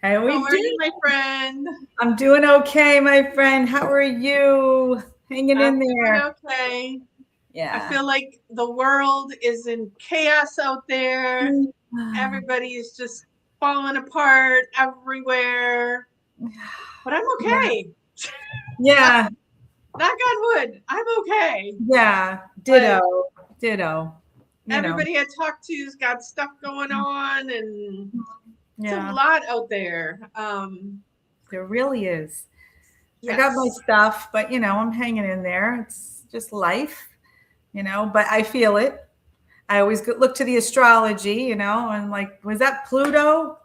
How are we How are you, my friend? I'm doing okay, my friend. How are you? Hanging I'm in doing there. okay. I Yeah. feel like the world is in chaos out there. Everybody is just falling apart everywhere. But I'm Yeah. okay. Yeah. Knock on wood. I'm okay. Yeah. But Ditto. Ditto. You know. everybody I talk to's got stuff going on, and it's a Yeah. lot out there. There really is. I got my Yes. stuff, but I'm hanging in there. It's just life, but I feel it. I always look to the astrology, and like, was that Pluto?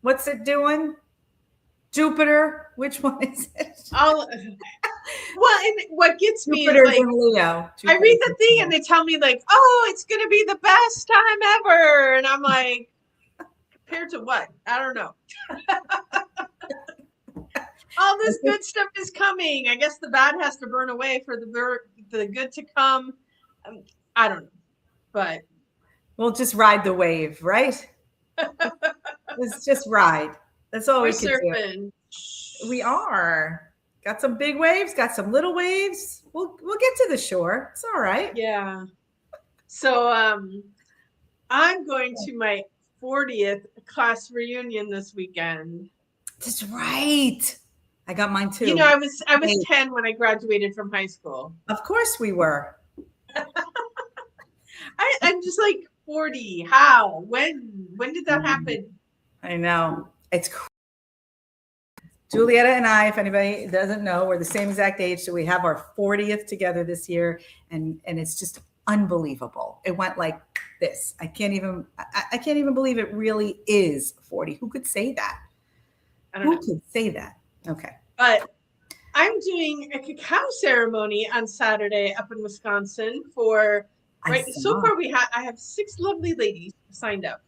What's it doing? Jupiter? Which one is it? I'll Well, and what gets me is Jupiter's like in Leo. I read Jupiter's the in thing and Leo. they tell me like, "Oh, it's going to be the best time ever." And I'm like, "Compared to what? I don't know." All I this think good stuff is coming. I guess the bad has to burn away for the good to come. Um, I don't know. But we'll just ride the wave, right? Let's just ride. That's all we're we could do. surfing. We are. Got some big waves, got some little waves. We'll get to the shore. It's all right. Yeah. So I'm going to my 40th class reunion this weekend. That's right. I got mine You too. know, I was Hey, 10 when I graduated from high school. of course we were. I'm just like 40. How? When did that happen? I know. Julietta and I, if anybody doesn't know, we're the same exact age. So we have our 40th together this year. And it's just unbelievable. It went like this. I can't even believe it really is 40. Who could say that? I don't Who know. could say that? Okay. But I'm doing a cacao ceremony on Saturday up in Wisconsin for I right. So saw. far I have 6 lovely ladies signed up.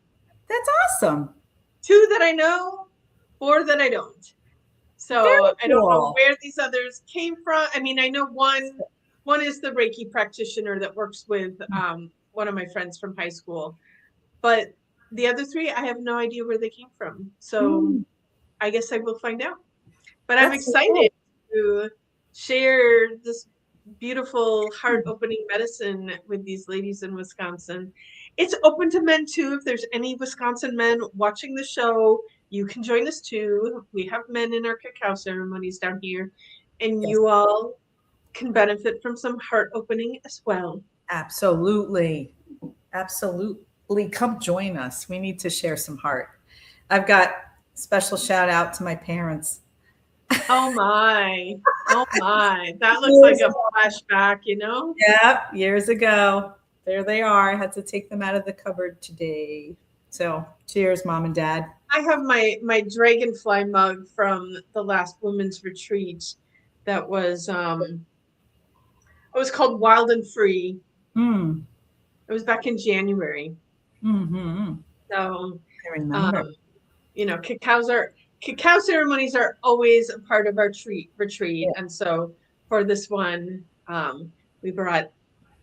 That's awesome. 2 that I know, 4 that I don't. So Very I don't know cool. where these others came from. I mean, I know one is the Reiki practitioner that works with one of my friends from high school, but the other 3 I have no idea where they came from. So Mm, I guess I will find out. But I'm that's so cool. excited to share this beautiful heart opening medicine with these ladies in Wisconsin. It's open to men too. If there's any Wisconsin men watching the show, you can join us too. We have men in our cacao ceremonies down here, and Yes, you all can benefit from some heart opening as well. absolutely. Absolutely. Come join us. We need to share some heart. I've got special shout out to my parents. Oh my. Oh my. That looks like Years a ago. flashback, you know? Yeah, years ago. There they are. I had to take them out of the cupboard today. So cheers, mom and dad. I have my dragonfly mug from the last women's retreat that was it was called Wild and Free. Mm. It was back in January. Hmm. So I remember. um, you know, cacao ceremonies are always a part of our retreat. Yeah, And so for this one, we brought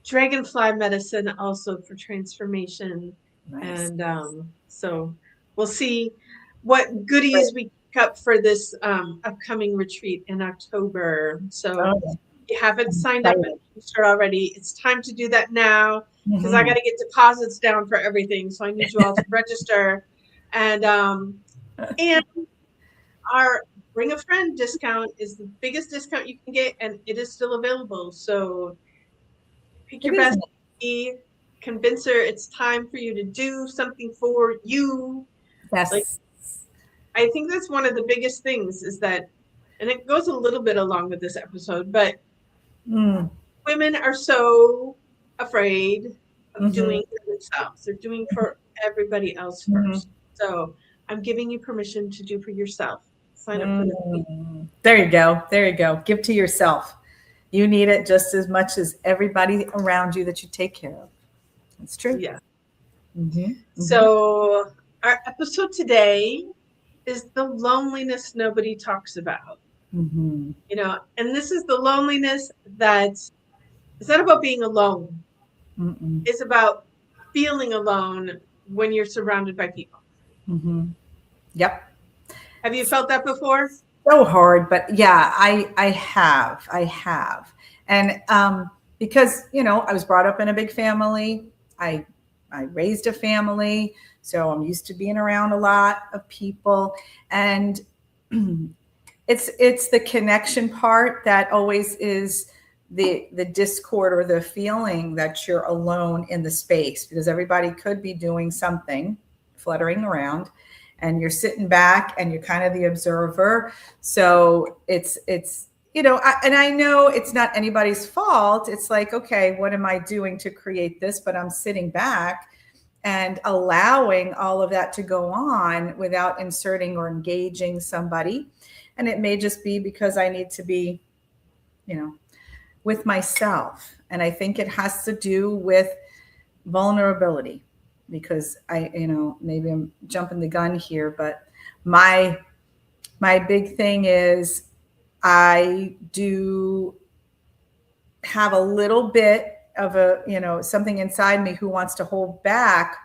dragonfly medicine also for transformation. nice. And so we'll see what Great. goodies we pick up for this upcoming retreat in October. So Oh, if you haven't I'm signed up and excited. registered already, it's time to do that now because I got Hmm. to get deposits down for everything. So I need you all to register. And our bring a friend discount is the biggest discount you can get, and it is still available. So pick It your is. best lady, convince her it's time for you to do something for you. Like, Yes. I think that's one of the biggest things is that, and it goes a little bit along with this episode, but Mm. women are so afraid of Hmm. doing for themselves. They're doing for everybody else Hmm. first. So I'm giving you permission to do for yourself. Sign up for this. Mm. There you go. There you go. Give to yourself. You need it just as much as everybody around you that you take care of. It's true. Yeah. Hmm. Hmm. So our episode today is the loneliness nobody talks about. Hmm. You know, and this is the loneliness that it's not about being alone. Mm-mm. It's about feeling alone when you're surrounded by people. Hmm. Yep. Have you felt that before? So hard, but yeah, I have. And because, I was brought up in a big family. I raised a family, so I'm used to being around a lot of people. And it's the connection part that always is the discord, or the feeling that you're alone in the space, because everybody could be doing something, fluttering around, and you're sitting back and you're kind of the observer. So it's and I know it's not anybody's fault. It's like, okay, what am I doing to create this? But I'm sitting back and allowing all of that to go on without inserting or engaging somebody. And it may just be because I need to be, with myself. And I think it has to do with vulnerability, because maybe I'm jumping the gun here, but my big thing is I do have a little bit of something inside me who wants to hold back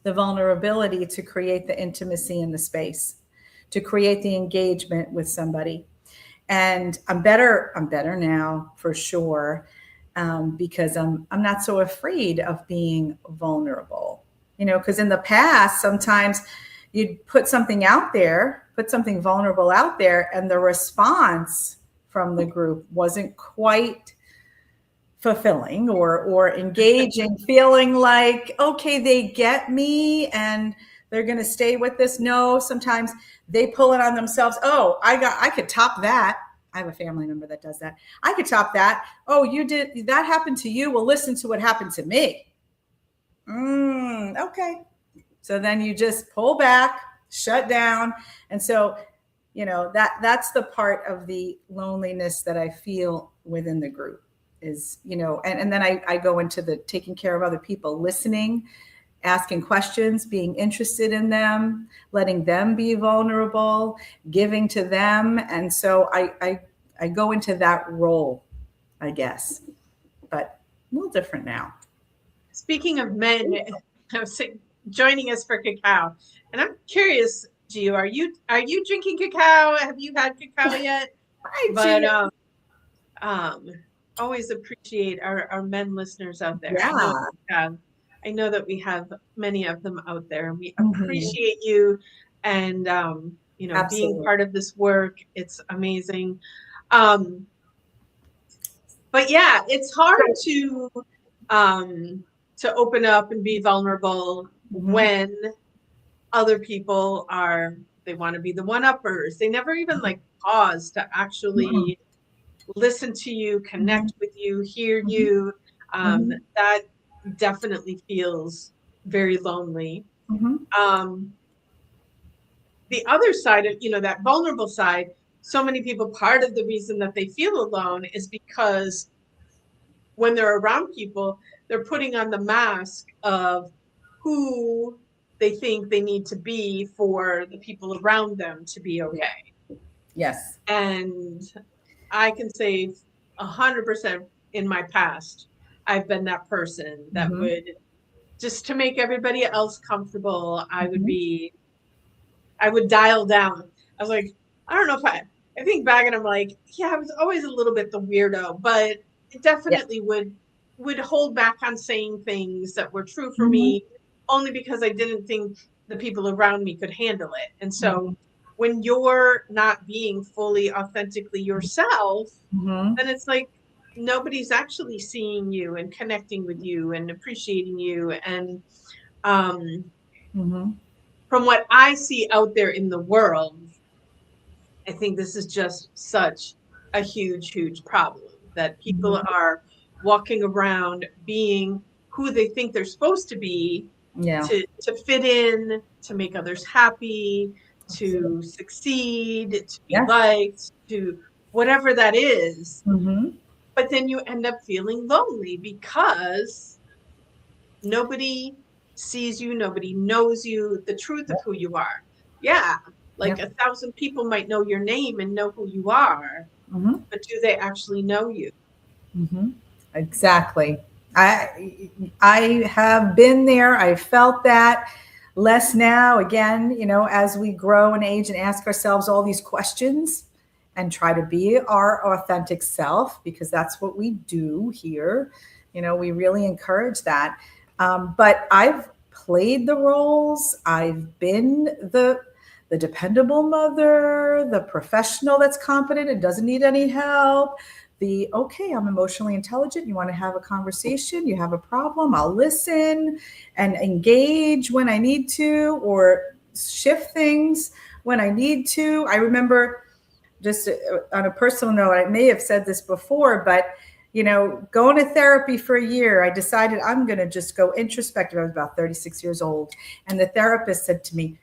the vulnerability to create the intimacy in the space, to create the engagement with somebody. And I'm better now, for sure, because I'm not so afraid of being vulnerable. Because in the past, sometimes you'd put something vulnerable out there, and the response from the group wasn't quite fulfilling or engaging, feeling like, okay, they get me and they're going to stay with this. No, sometimes they pull it on themselves. Oh, I could top that. I have a family member that does that. I could top that. Oh, you did that happened to you. Well, listen to what happened to me. Okay. So then you just pull back, shut down. And so, that's the part of the loneliness that I feel within the group is, and then I go into the taking care of other people, listening, asking questions, being interested in them, letting them be vulnerable, giving to them. And so I go into that role, I guess, but a little different now. Speaking of men, joining us for cacao, and I'm curious, Gio, are you drinking cacao? Have you had cacao yet? Hi, but always appreciate our men listeners out there. Yeah. I know that we have many of them out there, and we appreciate you and being part of this work. It's amazing. But yeah, it's hard to open up and be vulnerable when other people they want to be the one-uppers. They never even pause to actually listen to you, connect with you, hear you. That definitely feels very lonely. The other side of, that vulnerable side, so many people, part of the reason that they feel alone is because when they're around people, they're putting on the mask of who they think they need to be for the people around them to be okay. Yes. And I can say 100% in my past, I've been that person that would, just to make everybody else comfortable, I would dial down. I was like, I don't know if I think back and I'm like, yeah, I was always a little bit the weirdo, but it definitely would hold back on saying things that were true for me, only because I didn't think the people around me could handle it. And so when you're not being fully authentically yourself, then it's like nobody's actually seeing you and connecting with you and appreciating you. And from what I see out there in the world, I think this is just such a huge, huge problem that people are walking around being who they think they're supposed to be, to fit in, to make others happy, to succeed, to be liked, to whatever that is. But then you end up feeling lonely because nobody sees you, nobody knows you, the truth of who you are. Yeah, 1,000 people might know your name and know who you are, but do they actually know you? Exactly. I have been there. I felt that. Less now, again, as we grow and age and ask ourselves all these questions and try to be our authentic self, because that's what we do here. We really encourage that. But I've played the roles. I've been the dependable mother, the professional that's competent and doesn't need any help. Okay, I'm emotionally intelligent. You want to have a conversation? You have a problem? I'll listen and engage when I need to, or shift things when I need to. I remember, just on a personal note, I may have said this before, but going to therapy for a year, I decided I'm going to just go introspective. I was about 36 years old. And the therapist said to me,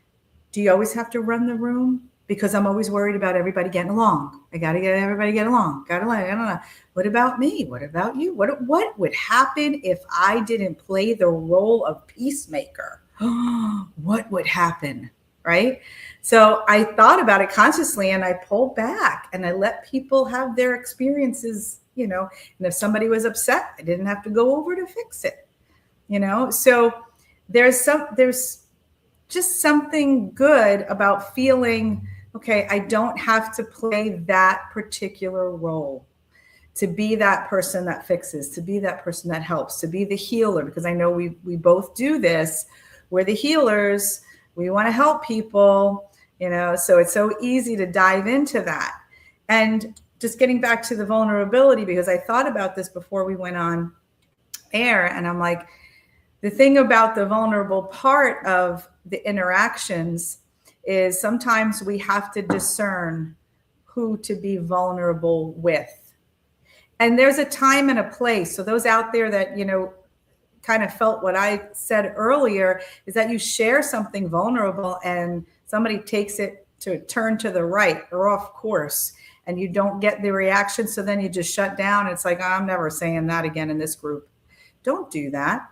do you always have to run the room? Because I'm always worried about everybody getting along. I got to get everybody get along. I don't know. What about me? What about you? What would happen if I didn't play the role of peacemaker? What would happen? Right? So I thought about it consciously, and I pulled back and I let people have their experiences, and if somebody was upset, I didn't have to go over to fix it, So there's just something good about feeling, okay, I don't have to play that particular role, to be that person that fixes, to be that person that helps, to be the healer, because I know we both do this. We're the healers. We want to help people, so it's so easy to dive into that. And just getting back to the vulnerability, because I thought about this before we went on air, and I'm like, the thing about the vulnerable part of the interactions is sometimes we have to discern who to be vulnerable with. And there's a time and a place. So those out there that, kind of felt what I said earlier, is that you share something vulnerable and somebody takes it to turn to the right or off course, and you don't get the reaction. So then you just shut down. It's like, I'm never saying that again in this group. Don't do that.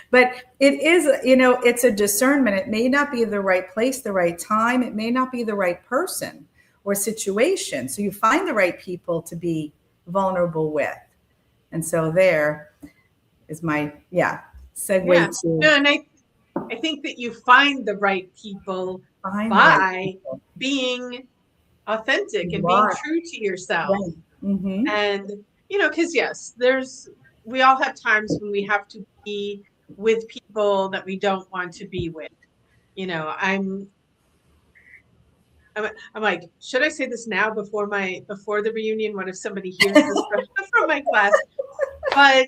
But it is, it's a discernment. It may not be the right place, the right time. It may not be the right person or situation. So you find the right people to be vulnerable with. And so there is my, segue to. No, and I think that you find the right people by being authentic and being true to yourself. Right. Mm-hmm. And, because yes, we all have times when we have to be with people that we don't want to be with. I'm like, should I say this now before the reunion? What if somebody hears this from my class? But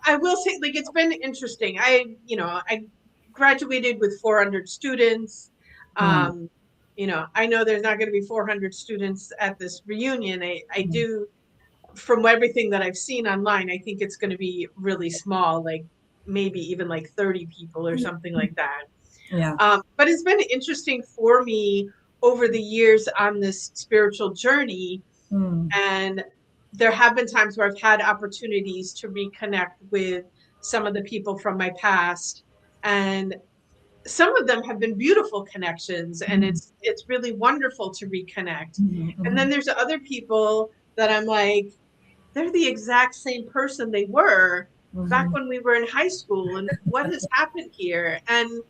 I will say, like, it's been interesting. I graduated with 400 students. I know there's not going to be 400 students at this reunion. I do, from everything that I've seen online, I think it's going to be really small, like maybe even like 30 people or something like that. Yeah. But it's been interesting for me over the years on this spiritual journey. And there have been times where I've had opportunities to reconnect with some of the people from my past. And some of them have been beautiful connections, and it's really wonderful to reconnect. And then there's other people that I'm like, they're the exact same person they were back when we were in high school, and what has happened here? And,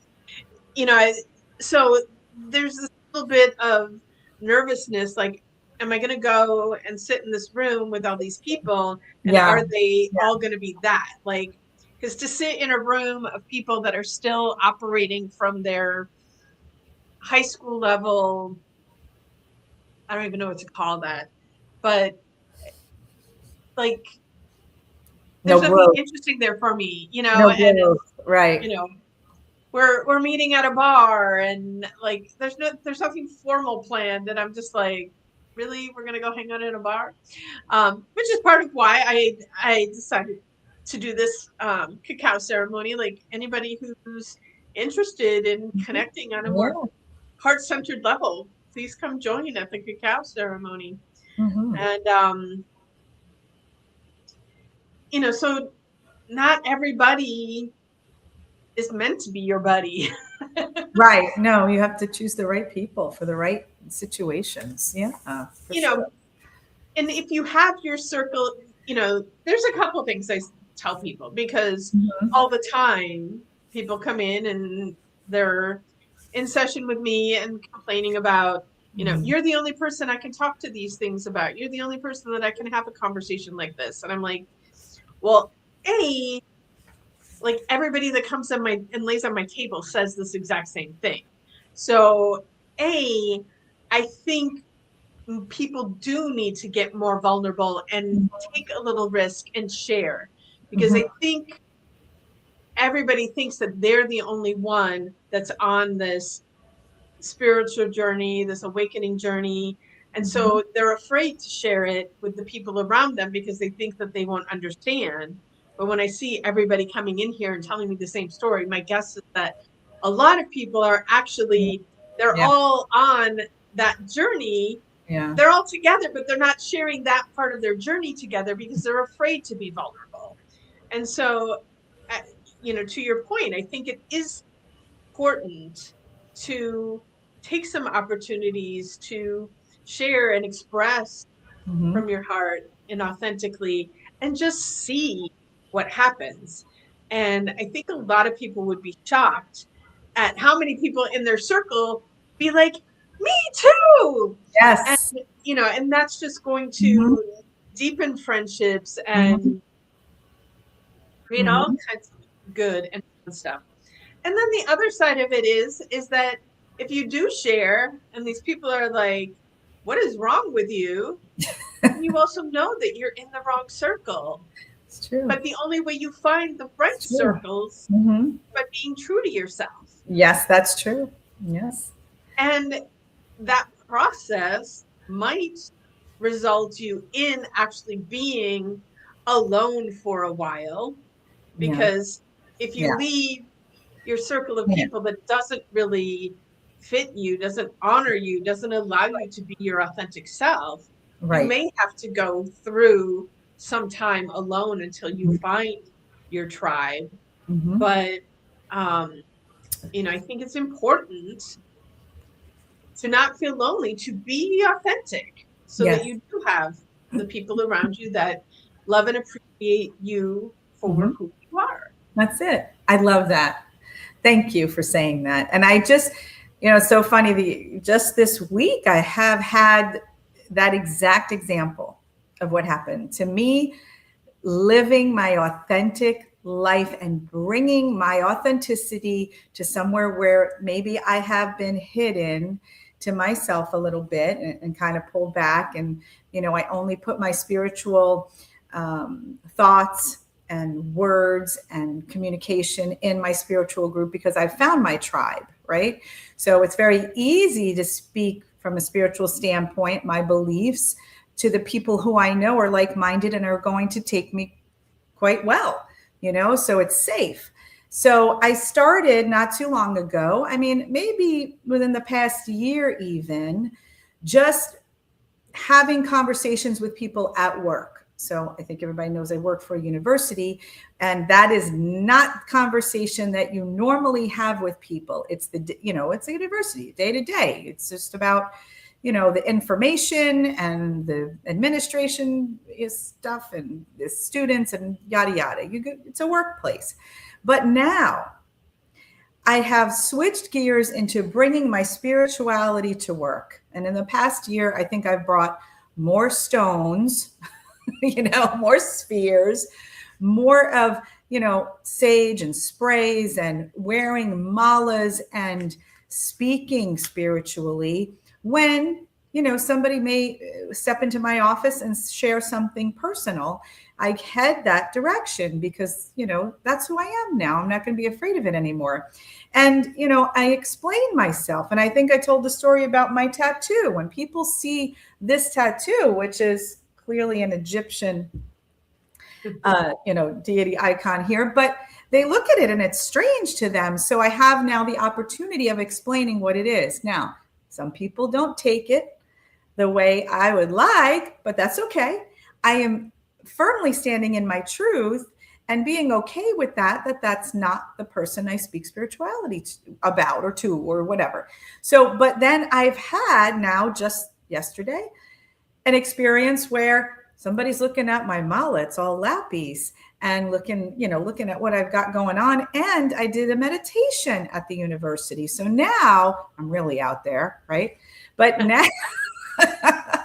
so there's this little bit of nervousness, like, am I going to go and sit in this room with all these people, and are they all going to be that? Like, because to sit in a room of people that are still operating from their high school level, I don't even know what to call that, but like, there's something interesting there for me, and right. We're meeting at a bar, and like, there's nothing formal planned, and I'm just like, really, we're gonna go hang out in a bar, which is part of why I decided to do this cacao ceremony. Like, anybody who's interested in connecting on a more heart-centered level, please come join at the cacao ceremony. And so not everybody is meant to be your buddy. Right. No, you have to choose the right people for the right situations. Yeah. Sure. And if you have your circle, there's a couple of things I tell people, because all the time people come in and they're in session with me and complaining about, you're the only person I can talk to these things about. You're the only person that I can have a conversation like this. And I'm like, well, like everybody that comes on my and lays on my table says this exact same thing. So I think people do need to get more vulnerable and take a little risk and share, because I think everybody thinks that they're the only one that's on this spiritual journey, this awakening journey. And so they're afraid to share it with the people around them because they think that they won't understand. But when I see everybody coming in here and telling me the same story, my guess is that a lot of people are actually, they're Yeah. all on that journey. Yeah. They're all together, but they're not sharing that part of their journey together because they're afraid to be vulnerable. And so, to your point, I think it is important to take some opportunities to share and express from your heart and authentically, and just see what happens. And I think a lot of people would be shocked at how many people in their circle be like, me too. And, Yes. and that's just going Mm-hmm. to deepen friendships Mm-hmm. and create all kinds of good and fun stuff. And then the other side of it is that if you do share and these people are like, what is wrong with you? And you also know that you're in the wrong circle. It's true. But the only way you find the right It's true. circles Mm-hmm. is by being true to yourself. Yes, that's true. Yes. And that process might result you in actually being alone for a while, because if you leave your circle of people that doesn't really fit you, doesn't honor you, doesn't allow you to be your authentic self, you may have to go through some time alone until you find your tribe. But I think it's important to not feel lonely, to be authentic, so that you do have the people around you that love and appreciate you for who you are. That's it. I love that. Thank you for saying that. And I just, it's so funny. Just this week, I have had that exact example of what happened to me, living my authentic life and bringing my authenticity to somewhere where maybe I have been hidden to myself a little bit and kind of pulled back. And, I only put my spiritual thoughts and words and communication in my spiritual group because I found my tribe, right? So it's very easy to speak from a spiritual standpoint, my beliefs, to the people who I know are like-minded and are going to take me quite well, so it's safe. So I started not too long ago, maybe within the past year even, just having conversations with people at work. So I think everybody knows I work for a university, and that is not conversation that you normally have with people. It's it's a university day to day. It's just about, the information and the administration stuff and the students and yada, yada. It's a workplace. But now I have switched gears into bringing my spirituality to work. And in the past year, I think I've brought more stones, more spheres, more of, sage and sprays and wearing malas and speaking spiritually when, somebody may step into my office and share something personal. I head that direction because, that's who I am now. I'm not going to be afraid of it anymore. And, I explain myself. And I think I told the story about my tattoo. When people see this tattoo, which is clearly an Egyptian, deity icon here, but they look at it and it's strange to them. So I have now the opportunity of explaining what it is. Now, some people don't take it the way I would like, but that's okay. I am firmly standing in my truth and being okay with that's not the person I speak spirituality about or to or whatever. So, but then I've had now just yesterday an experience where Somebody's looking at my mallets, all lappies, and looking at what I've got going on. And I did a meditation at the university. So now I'm really out there, right? But now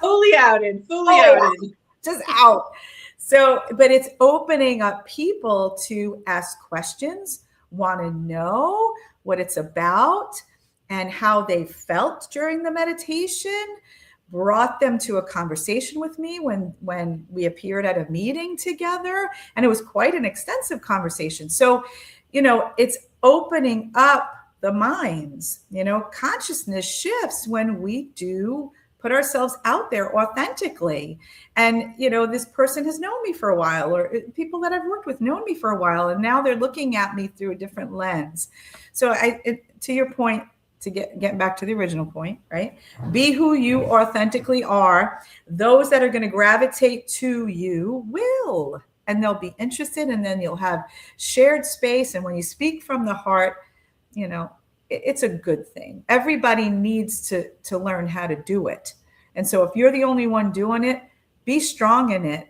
Fully outed, fully oh, outed. just out. So, but it's opening up people to ask questions, want to know what it's about and how they felt during the meditation, brought them to a conversation with me when we appeared at a meeting together, and it was quite an extensive conversation. So, it's opening up the minds. Consciousness shifts when we do put ourselves out there authentically. And this person has known me for a while, or people that I've worked with known me for a while, and now they're looking at me through a different lens. So to your point, to get back to the original point, right? Be who you authentically are. Those that are going to gravitate to you will, and they'll be interested, and then you'll have shared space. And when you speak from the heart, it's a good thing. Everybody needs to learn how to do it. And so if you're the only one doing it, be strong in it.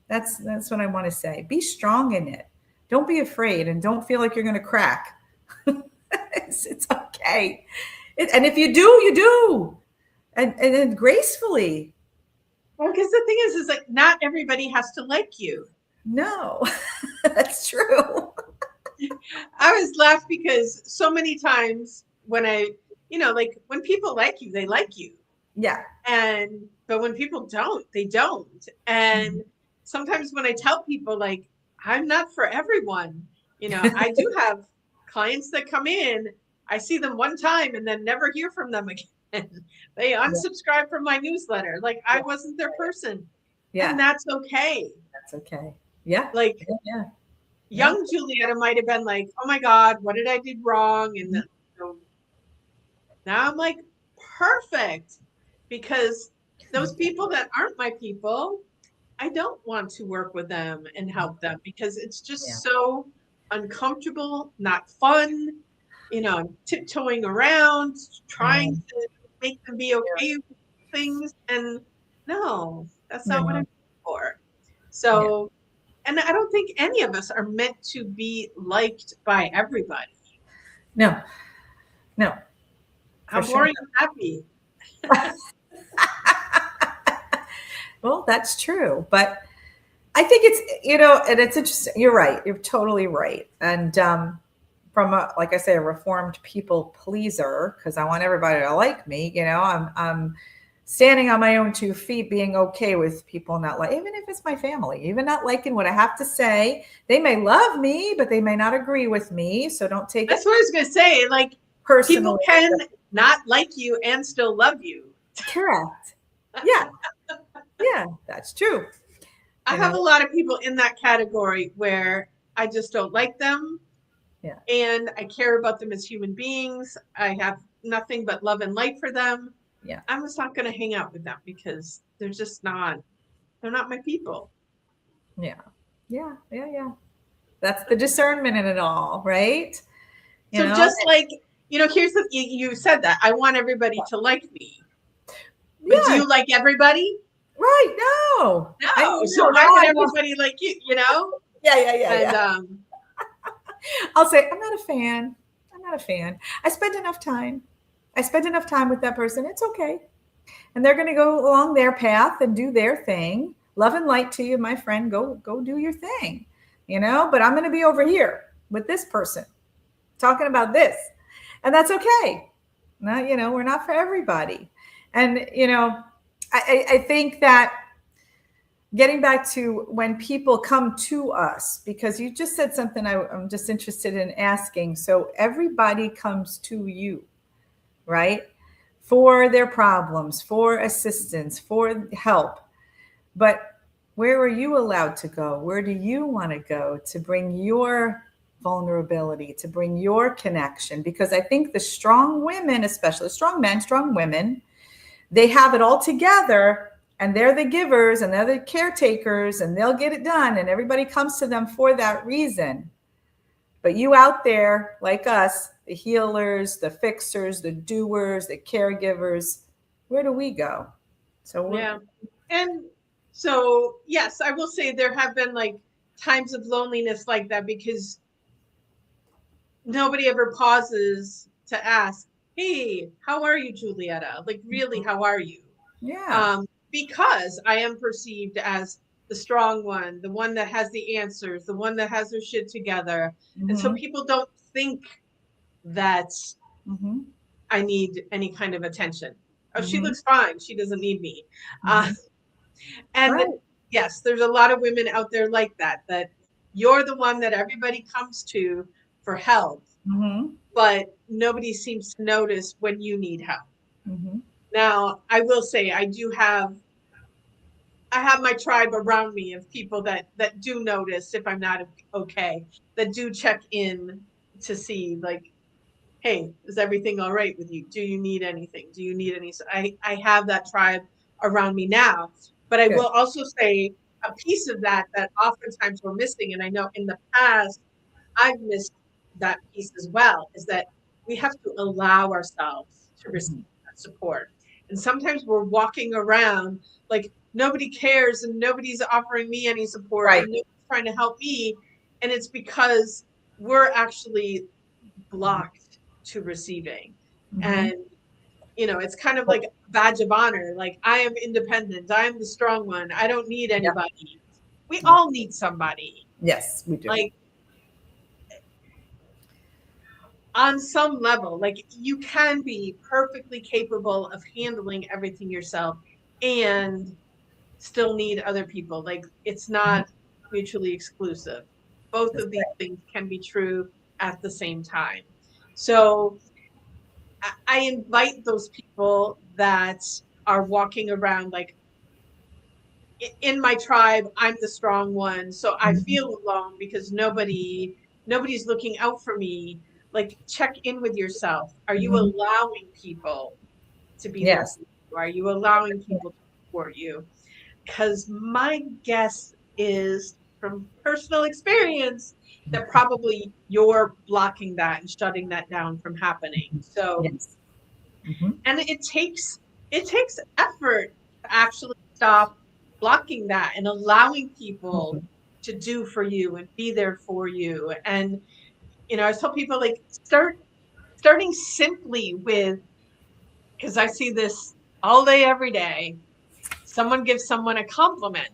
That's what I want to say. Be strong in it. Don't be afraid, and don't feel like you're going to crack. It's okay. And if you do, you do. And then gracefully. Well, because the thing is like not everybody has to like you. No, that's true. I was laughed because so many times when like when people like you, they like you. Yeah. But when people don't, they don't. And sometimes when I tell people like, I'm not for everyone, I do have clients that come in, I see them one time and then never hear from them again. They unsubscribe from my newsletter. Like I wasn't their person. Yeah. And that's okay. That's okay. Yeah. Like, yeah. Young Julietta might have been like, oh my God, what did I do wrong? And then, now I'm like, perfect. Because those people that aren't my people, I don't want to work with them and help them because it's just so uncomfortable, not fun. I'm tiptoeing around, trying to make them be okay with things. And no, that's not what I'm for. So, and I don't think any of us are meant to be liked by everybody. No. How boring would that be? Well, that's true. But I think it's, and it's interesting. You're right. You're totally right. And from like I say, a reformed people pleaser, because I want everybody to like me, I'm standing on my own 2 feet, being okay with people not like, even if it's my family, even not liking what I have to say. They may love me, but they may not agree with me. So don't take That's what I was going to say. Like, personally, people can not like you and still love you. Correct. Yeah. Yeah, that's true. I have a lot of people in that category where I just don't like them. Yeah. And I care about them as human beings. I have nothing but love and light for them. Yeah. I'm just not going to hang out with them because they're not my people. Yeah. That's the discernment in it all, right? Just like, here's you said that I want everybody to like me. But do you like everybody? Right. No. So why would everybody like you, Yeah. And I'll say, I'm not a fan. I spend enough time with that person. It's okay. And they're going to go along their path and do their thing. Love and light to you, my friend. Go do your thing, but I'm going to be over here with this person talking about this. And that's okay. Not, we're not for everybody. And, I think that getting back to when people come to us, because you just said something I'm just interested in asking. So everybody comes to you, right? For their problems, for assistance, for help. But where are you allowed to go? Where do you want to go to bring your vulnerability, to bring your connection? Because I think the strong women, especially strong men, strong women, they have it all together and they're the givers and they're the caretakers and they'll get it done. And everybody comes to them for that reason. But you out there like us, the healers, the fixers, the doers, the caregivers, where do we go? And So yes, I will say there have been like times of loneliness like that, because nobody ever pauses to ask, hey, how are you, Julietta? Like, really, how are you? Yeah. Because I am perceived as the strong one, the one that has the answers, the one that has her shit together. And so Mm-hmm. people don't think that Mm-hmm. I need any kind of attention. Oh, she Mm-hmm. looks fine. She doesn't need me. Uh, Mm-hmm. and Right. yes, there's a lot of women out there like that, that you're the one that everybody comes to for help, Mm-hmm. but nobody seems to notice when you need help. Mm-hmm. Now, I will say I have my tribe around me of people that do notice if I'm not okay, that do check in to see, like, hey, is everything all right with you? Do you need anything? Do you need any? So I have that tribe around me now, but I Good. will also say a piece of that oftentimes we're missing, and I know in the past I've missed that piece as well, is that we have to allow ourselves to receive Mm-hmm. that support. And sometimes we're walking around like nobody cares and nobody's offering me any support or Right. nobody's trying to help me. And it's because we're actually blocked to receiving. Mm-hmm. And, it's kind of like a badge of honor. Like, I am independent. I am the strong one. I don't need Yeah. anybody. We Yeah. all need somebody. Yes, we do. Like, on some level, like, you can be perfectly capable of handling everything yourself and still need other people. Like, it's Mhm. not mutually exclusive. Both That's of these things can be true at the same time. So I invite those people that are walking around like, in my tribe, I'm the strong one, so I right. feel alone because nobody's looking out for me. Like, check in with yourself. Are you Mhm. allowing people to be there Yes. for you? Are you allowing people to support you? Because my guess is, from personal experience, that probably you're blocking that and shutting that down from happening. So, Yes. Mhm. and it takes effort to actually stop blocking that and allowing people Mhm. to do for you and be there for you. And I tell people, like, starting simply with, because I see this all day every day, someone gives someone a compliment,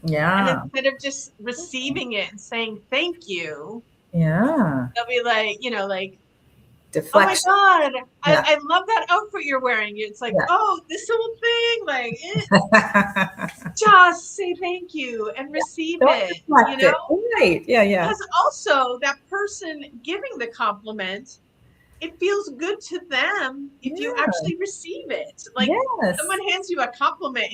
and Yeah. instead of just receiving it and saying thank you, Yeah. they'll be like, like, oh my Deflection. God, I, Yeah. I love that outfit you're wearing. It's like, Yeah. oh, this little thing, like, just say thank you and receive Don't it, deflect it. Right. Yeah. Yeah. because also that person giving the compliment, it feels good to them if you Yeah. actually receive it. Like, Yes. someone hands you a compliment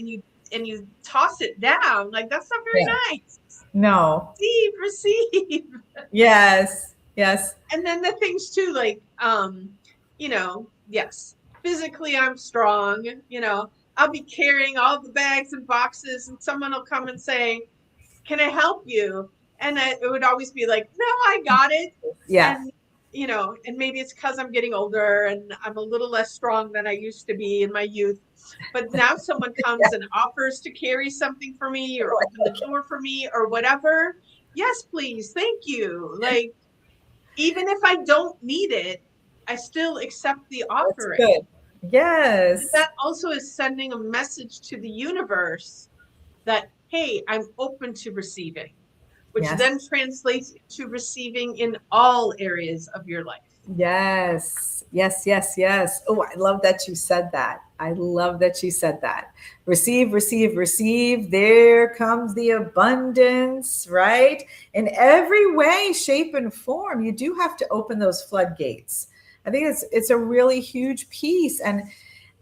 and you toss it down, like, that's not Yeah. very nice. No. Receive. Yes. Yes. And then the things too, like, yes, physically I'm strong, I'll be carrying all the bags and boxes, and someone will come and say, can I help you? And it would always be like, no, I got it. Yeah. And and maybe it's because I'm getting older and I'm a little less strong than I used to be in my youth. But now someone comes and offers to carry something for me or open the door for me or whatever. Yes, please. Thank you. Like, even if I don't need it, I still accept the That's offering. good. Yes. That also is sending a message to the universe that, hey, I'm open to receiving, which Yes. then translates to receiving in all areas of your life. Yes, yes, yes, yes. Oh, I love that you said that. I love that you said that. Receive, receive, receive. There comes the abundance, right? In every way, shape, and form. You do have to open those floodgates. I think it's a really huge piece. And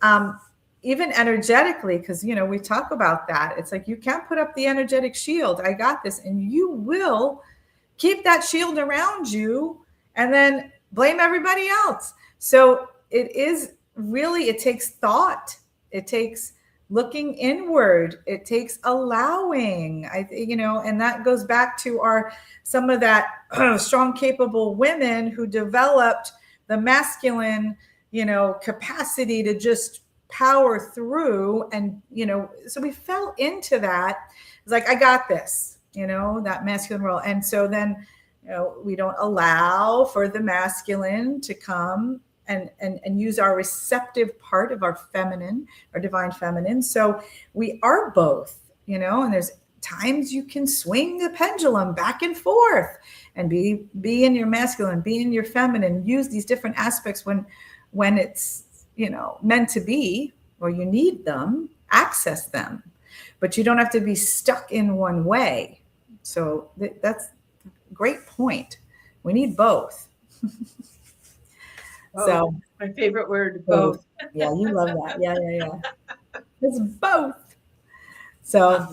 um, even energetically, because we talk about that. It's like you can't put up the energetic shield. I got this, and you will keep that shield around you and then blame everybody else. So it is really, it takes thought. It takes looking inward. It takes allowing. And that goes back to some of that strong, capable women who developed the masculine, capacity to just power through. And, so we fell into that. It's like, I got this, that masculine role. And so then, we don't allow for the masculine to come and use our receptive part of our feminine, our divine feminine. So we are both, and there's times you can swing the pendulum back and forth and be in your masculine, be in your feminine, use these different aspects when it's, meant to be, or you need them, access them, but you don't have to be stuck in one way. So that's a great point. We need both. So my favorite word, both. Yeah, you love that. Yeah. It's both. So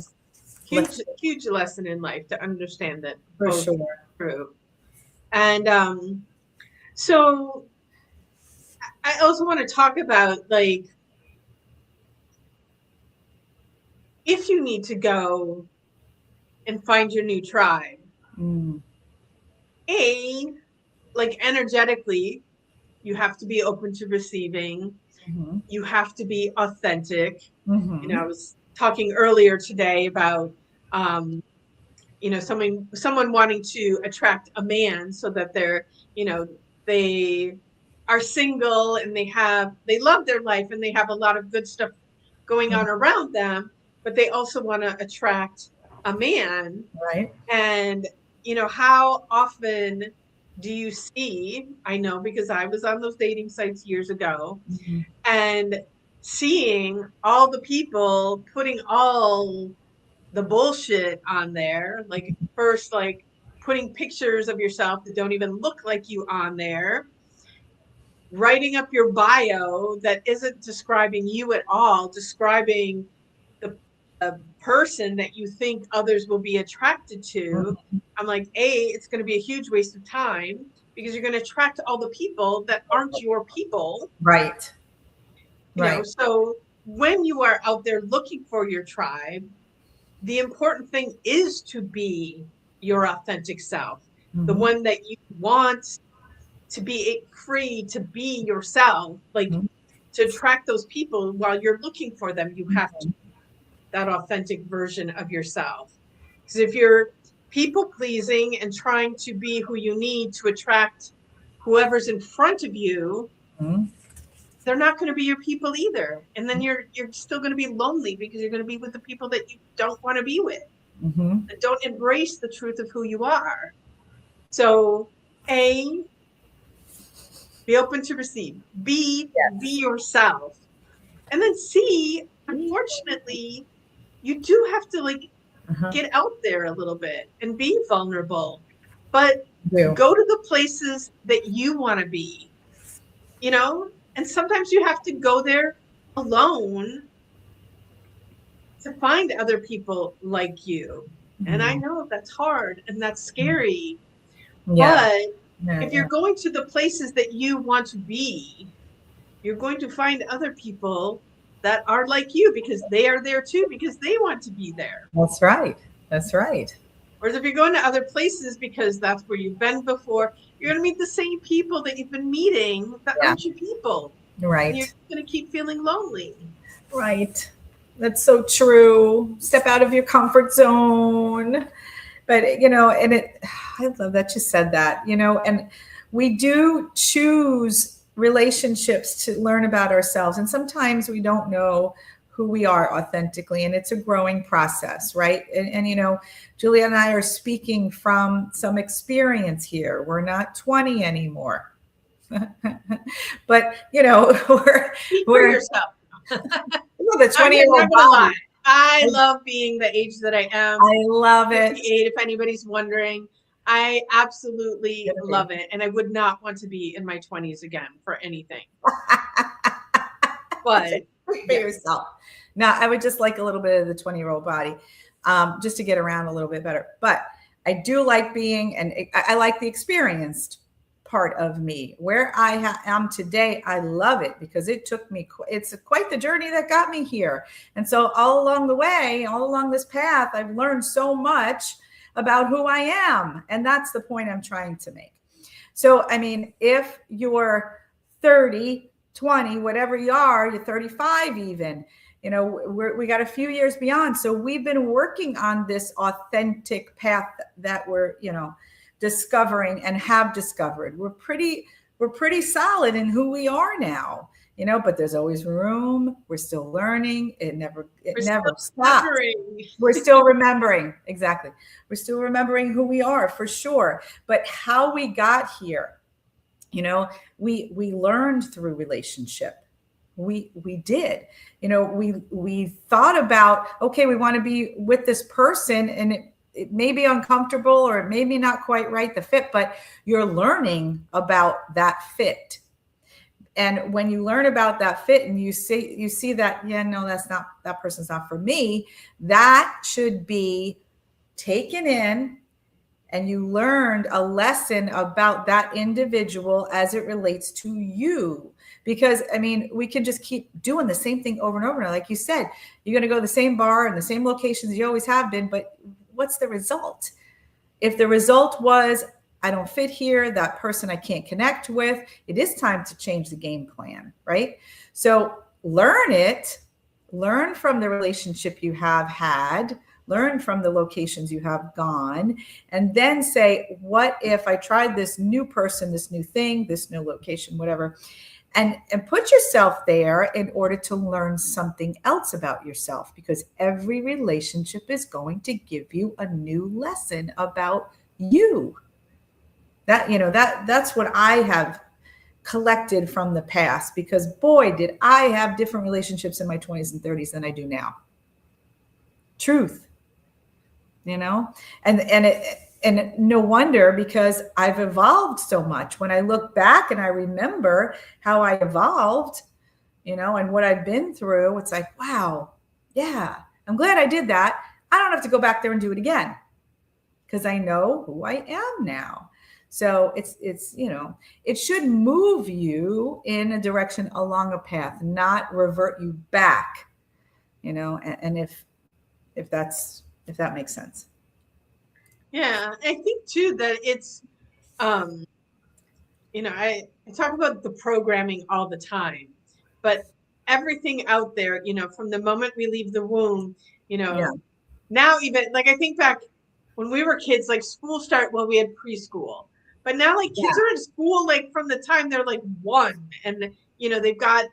huge lesson in life to understand that for both sure. are true. And so I also want to talk about, like, if you need to go and find your new tribe, like energetically, you have to be open to receiving. Mm-hmm. You have to be authentic. Mm-hmm. I was talking earlier today about, someone wanting to attract a man so that they're, they are single and they love their life and they have a lot of good stuff going on around them, but they also want to attract a man. Right. And, how often do you see, I know because I was on those dating sites years ago, mm-hmm. and seeing all the people putting all the bullshit on there, like first, like putting pictures of yourself that don't even look like you on there, writing up your bio that isn't describing you at all, describing the person that you think others will be attracted to. Mm-hmm. I'm like, it's going to be a huge waste of time because you're going to attract all the people that aren't your people. Right. So when you are out there looking for your tribe, the important thing is to be your authentic self, mm-hmm. the one that you want to be free to be yourself, like mm-hmm. to attract those people. While you're looking for them, you have to that authentic version of yourself. Because if you're people pleasing and trying to be who you need to attract whoever's in front of you, mm-hmm. they're not going to be your people either. And then you're still going to be lonely because you're going to be with the people that you don't want to be with, mm-hmm. and don't embrace the truth of who you are. So A, be open to receive. B, yes. Be yourself. And then C, unfortunately, you do have to uh-huh. get out there a little bit and be vulnerable, but go to the places that you want to be, and sometimes you have to go there alone to find other people like you. Mm-hmm. And I know that's hard and that's scary, but if you're going to the places that you want to be, you're going to find other people that are like you because they are there too, because they want to be there. That's right. Whereas if you're going to other places because that's where you've been before, you're going to meet the same people that you've been meeting that aren't your people. Right. And you're going to keep feeling lonely. Right. That's so true. Step out of your comfort zone. But, I love that you said that, and we do choose relationships to learn about ourselves. And sometimes we don't know who we are authentically, and it's a growing process, right? And Julia and I are speaking from some experience here. We're not 20 anymore. But, we're yourself. The 20-year-old body. I love being the age that I am. I love it. If anybody's wondering, I absolutely love it. And I would not want to be in my 20s again for anything. But for yourself. Now, I would just like a little bit of the 20-year-old body, just to get around a little bit better. But I do like being, and I like the experienced part of me. Where I am today, I love it because it took me, it's quite the journey that got me here. And so all along the way, all along this path, I've learned so much about who I am. And that's the point I'm trying to make. So, I mean, if you're 30, 20, whatever you are, you're 35 even. You know, we got a few years beyond. So we've been working on this authentic path that we're, you know, discovering and have discovered. We're pretty solid in who we are now, you know, but there's always room. We're still learning. It We're never still stops. remembering. We're still remembering. Exactly. We're still remembering who we are for sure. But how we got here, you know, we learned through relationship. We did, you know, we thought about, okay, we want to be with this person, and it may be uncomfortable, or it may be not quite right, the fit, but you're learning about that fit. And when you learn about that fit and you see that, yeah, no, that person's not for me, that should be taken in, and you learned a lesson about that individual as it relates to you. Because I mean, we can just keep doing the same thing over and over. And like you said, you're going to go to the same bar and the same locations you always have been, but what's the result? If the result was, I don't fit here, that person I can't connect with, it is time to change the game plan, right? So learn from the relationship you have had, learn from the locations you have gone, and then say, what if I tried this new person, this new thing, this new location, whatever, and put yourself there in order to learn something else about yourself, because every relationship is going to give you a new lesson about you. That, you know, that's what I have collected from the past, because boy, did I have different relationships in my 20s and 30s than I do now. Truth. You know, and no wonder, because I've evolved so much. When I look back and I remember how I evolved, you know, and what I've been through, it's like, wow, yeah, I'm glad I did that. I don't have to go back there and do it again, because I know who I am now. So it's, you know, it should move you in a direction along a path, not revert you back, you know, and if that makes sense. Yeah, I think too that it's, you know, I talk about the programming all the time, but everything out there, you know, from the moment we leave the womb, you Yeah. know, now even like I think back when we were kids, like school start, well, we had preschool, but now like kids Yeah. are in school like from the time they're like 1, and you know they've got,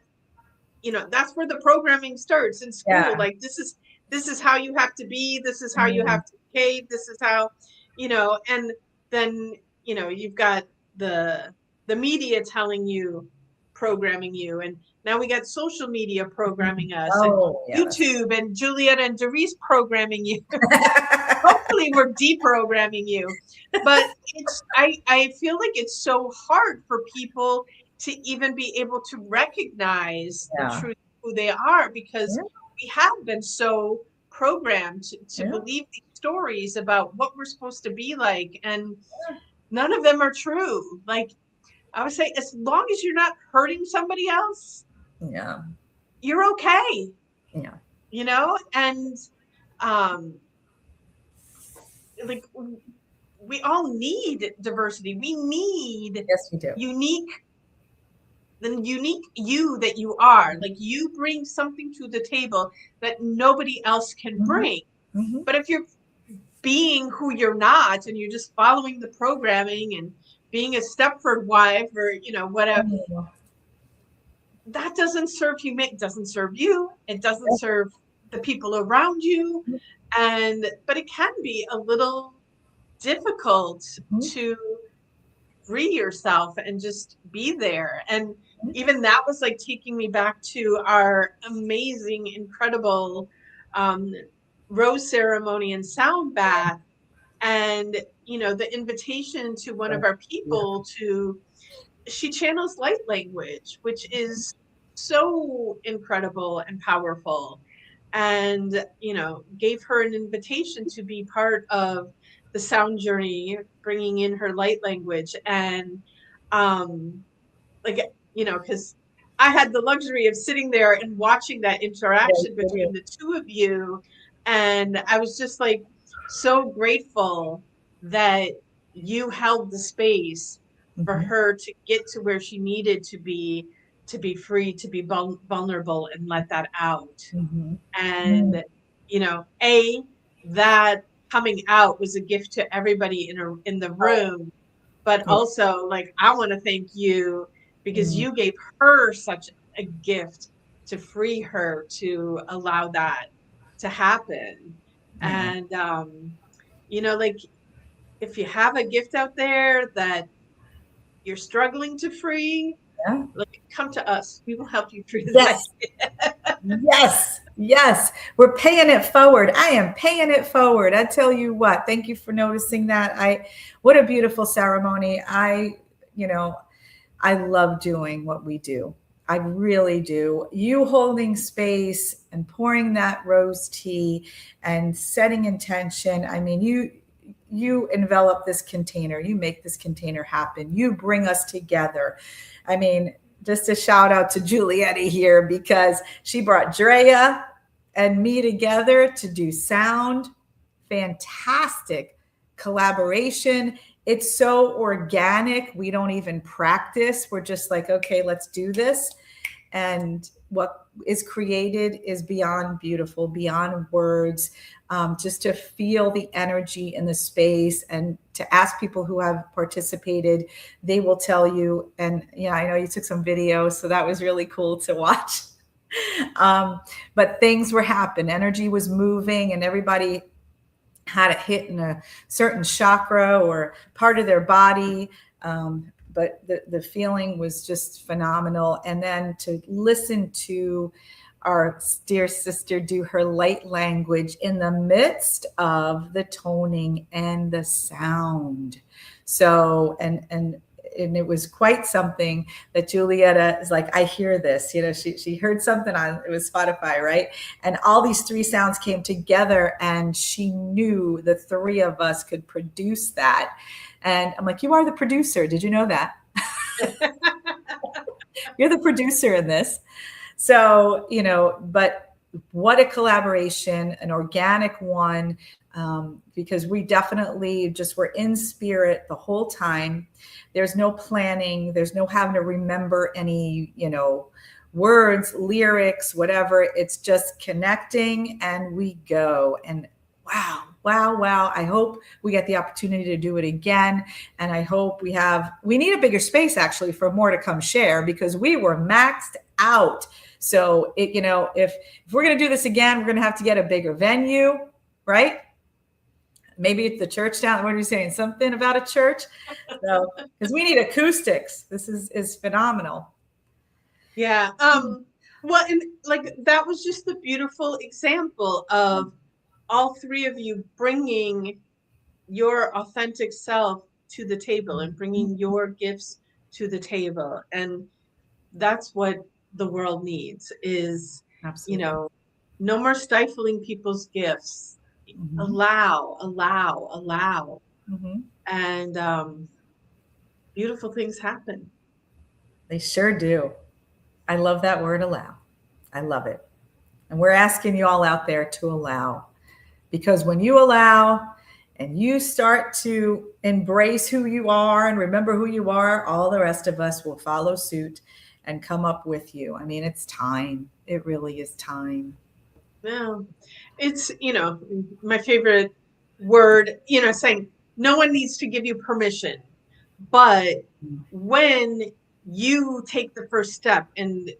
you know, that's where the programming starts in school. Yeah. Like this is how you have to be, this is how you Mhm. have to behave, this is how, you know, and then, you know, you've got the media telling you, programming you, and now we got social media programming us, and Oh, yeah. YouTube and Juliet and Doris programming you. Hopefully we're deprogramming you. But it's I feel like it's so hard for people to even be able to recognize the Yeah. truth of who they are, because Yeah. we have been so programmed to Yeah. believe these stories about what we're supposed to be like, and none of them are true. Like I would say, as long as you're not hurting somebody else, Yeah. you're okay, Yeah. you know? And um like we all need diversity. We need Yes, we do. unique, the unique you that you are. Like you bring something to the table that nobody else can Hmm. bring. Hmm. But if you're being who you're not, and you're just following the programming and being a Stepford wife, or you know whatever, that doesn't serve you. It doesn't serve you. It doesn't serve the people around you. And but it can be a little difficult to free yourself and just be there. And even that was like taking me back to our amazing, incredible um, rose ceremony and sound bath. And, you know, the invitation to one of our people to, she channels light language, which is so incredible and powerful. And, you know, gave her an invitation to be part of the sound journey, bringing in her light language. And, like, you know, because I had the luxury of sitting there and watching that interaction between the two of you. And I was just like so grateful that you held the space for Hmm. her to get to where she needed to be, to be free, to be vulnerable and let that out. Mhm. Mm. And, you know, that coming out was a gift to everybody in the room, but Yeah. also like, I want to thank you because Mm. you gave her such a gift to free her, to allow that to happen. Yeah. And, you know, like if you have a gift out there that you're struggling to free, Yeah. like come to us. We will help you free that. Yes. Yes. Yes. We're paying it forward. I am paying it forward. I tell you what, thank you for noticing that. What a beautiful ceremony. You know, I love doing what we do. I really do. You holding space and pouring that rose tea and setting intention. I mean, you envelop this container. You make this container happen. You bring us together. I mean, just a shout out to Giulietti here because she brought Drea and me together to do sound. Fantastic collaboration. It's so organic. We don't even practice. We're just like, okay, let's do this. And what is created is beyond beautiful, beyond words. Just to feel the energy in the space and to ask people who have participated, they will tell you. And yeah, I know you took some videos, so that was really cool to watch. But things were happening, energy was moving, and everybody had it hit in a certain chakra or part of their body. But the feeling was just phenomenal. And then to listen to our dear sister do her light language in the midst of the toning and the sound. So, and it was quite something that Julietta is like, I hear this, you know, she heard something on, it was Spotify, right? And all these three sounds came together and she knew the three of us could produce that. And I'm like, you are the producer. Did you know that? You're the producer in this. So, you know, but what a collaboration, an organic one, because we definitely just were in spirit the whole time. There's no planning. There's no having to remember any, you know, words, lyrics, whatever. It's just connecting and we go. And wow, wow, wow. I hope we get the opportunity to do it again. And I hope we need a bigger space actually for more to come share because we were maxed out. So it, you know, if we're going to do this again, we're going to have to get a bigger venue, right? Maybe it's the church down. What are you saying? Something about a church? So, because we need acoustics. This is phenomenal. Yeah. Well, and like that was just a beautiful example of all three of you bringing your authentic self to the table and bringing your gifts to the table. And that's what the world needs is, Absolutely. you know, no more stifling people's gifts. Mm-hmm. Allow. Mm-hmm. And beautiful things happen. They sure do. I love that word allow. I love it. And we're asking you all out there to allow. Because when you allow and you start to embrace who you are and remember who you are, all the rest of us will follow suit and come up with you. I mean, it's time. It really is time. Yeah. It's, you know, my favorite word, you know, saying no one needs to give you permission. But when you take the first step and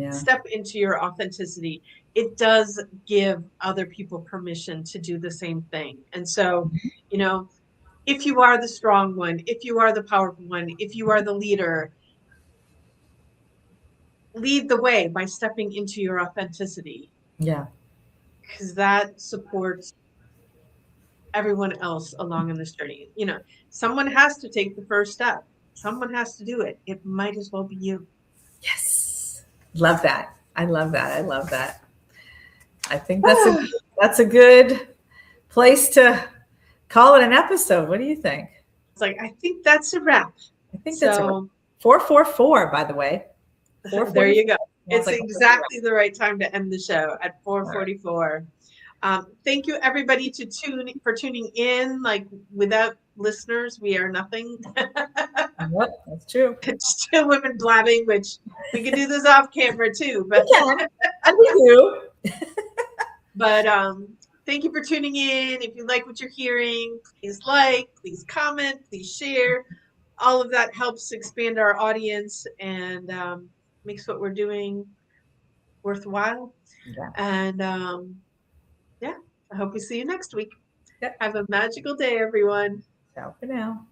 step into your authenticity, it does give other people permission to do the same thing. And so, you know, if you are the strong one, if you are the powerful one, if you are the leader, lead the way by stepping into your authenticity. Yeah. Because that supports everyone else along in this journey. You know, someone has to take the first step. Someone has to do it. It might as well be you. Yes. Love that. I love that. I love that. I think that's a good place to call it an episode. What do you think? It's like, I think that's a wrap. I think that's a wrap. 444, by the way. There you go. It's like exactly the right time to end the show at 4:44. Thank you everybody for tuning in. Like without listeners, we are nothing. Yep, that's true. It's two women blabbing, which we can do this off camera too. But We can, and we do. But thank you for tuning in. If you like what you're hearing, please like, please comment, please share. All of that helps expand our audience and makes what we're doing worthwhile. Yeah. And yeah, I hope we see you next week. Yep. Have a magical day, everyone. Ciao for now.